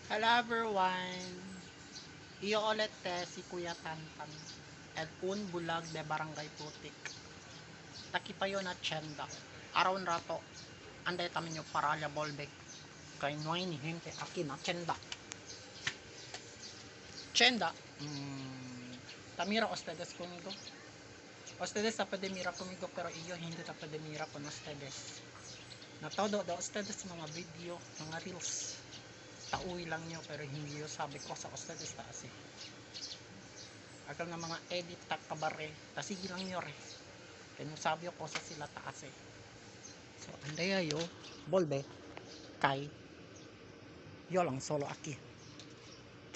Hello everyone! Iyo ulit si Kuya Tantan at un bulag de Barangay Putik. Taki pa yun at Chenda. Araw na rato, anday tamin yung paralya bolbek. Kay nuay ni hente akin na Chenda. Chenda, tamira ustedes conmigo. Ustedes sa mira conmigo pero iyo hindi ta mira con ustedes. Na todo da ustedes mga video, mga reels. Tauwi lang nyo pero hindi nyo sabi ko sa ustedes taas eh. Agal na mga edit tak kabare, tasigi lang nyo re. Kaya sabi ko sa sila taas eh. So anday ayo, bolbe, kay, yo lang solo aki.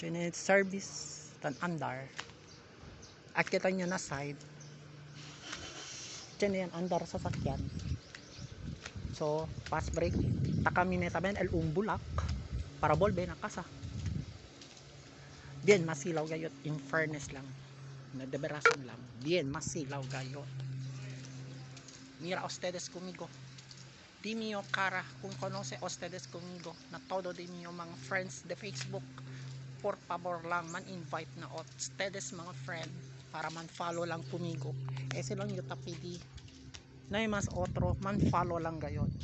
Chinet service, tan andar. At kita nyo na side. Chinet andar sa sakyan. So, fast break, takamineta ben el umbulak. Para bolbe na kasa. Bien masilaw gayot, in fairness lang. Nadeberasan lang. Bien masilaw gayot. Mira ustedes conmigo. Di mio cara kung conoce ustedes conmigo. Na todo di mio mga friends de Facebook. Por favor lang man invite na ustedes mga friend para man follow lang conmigo. Ese lang yung tapidi. Na mas otro man follow lang gayot.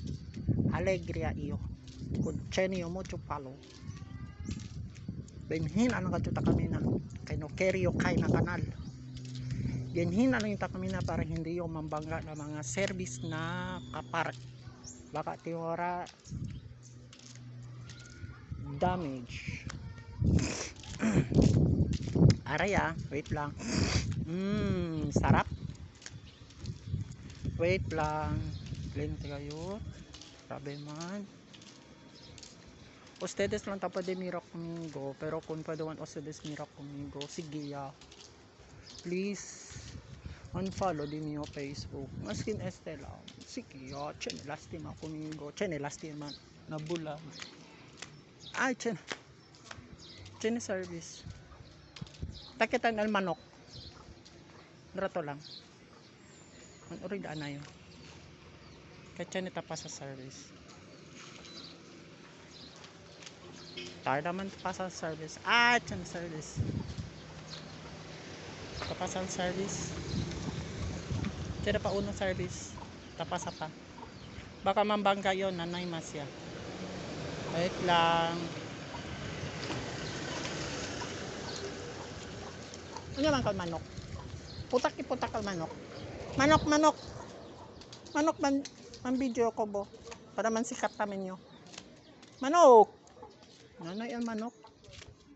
Alegria iyo. Kung chenyo mo chupalo benhin ano ka chuta kami na kay no keryo kay na kanal benhin ano yung kami na para hindi yung mambangga na mga service na kapark baka tiwara damage araya wait lang sarap wait lang lente kayo sabi man ustedes lang tapos de mira conmigo pero kung pwede man ustedes mira conmigo sige ya please unfollow din niyo Facebook maskin Estela sige ya chene lastima conmigo chene lastima nabula ay chene service takitan al manok rato lang man uri daan na yun kaya chene tapas sa service tayo naman tapasal service chan service tapasal service kaya pa unang service tapasa pa baka mambangga yun nanay masya wait lang ano man kal manok putak kal manok manok man video ko bo para man sikat namin nyo manok nanay ang manok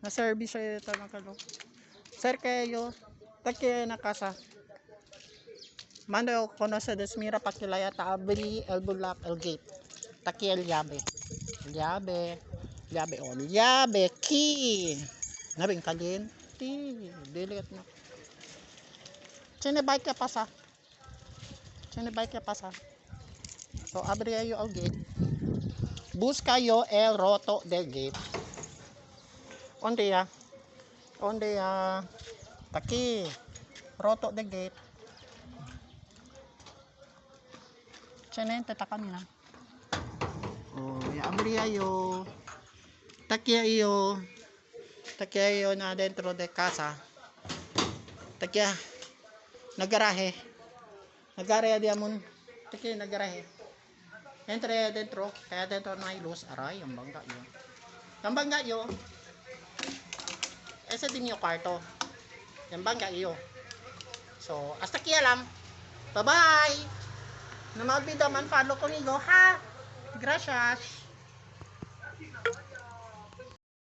na service ay tanong kalo sir kayo taki na kasa mando kono sa desmira pakilaya ta abri el bulak el gate taki el yabe on yabe ki nabing kalin ti dilihat na chene bike ya pasa so abri ayo el gate busca yo el roto del gate onde ya taki roto del gate chenente ta kami na oh ya abri yo taki yo na dentro de casa taki nagarahe diamond taki nagarahe entre dentro kaya dentro na ilus aray ang bangga yo ese din yung kwarto yung bangga iyo so hasta aquí lang bye bye no me olvido man follow conmigo ha gracias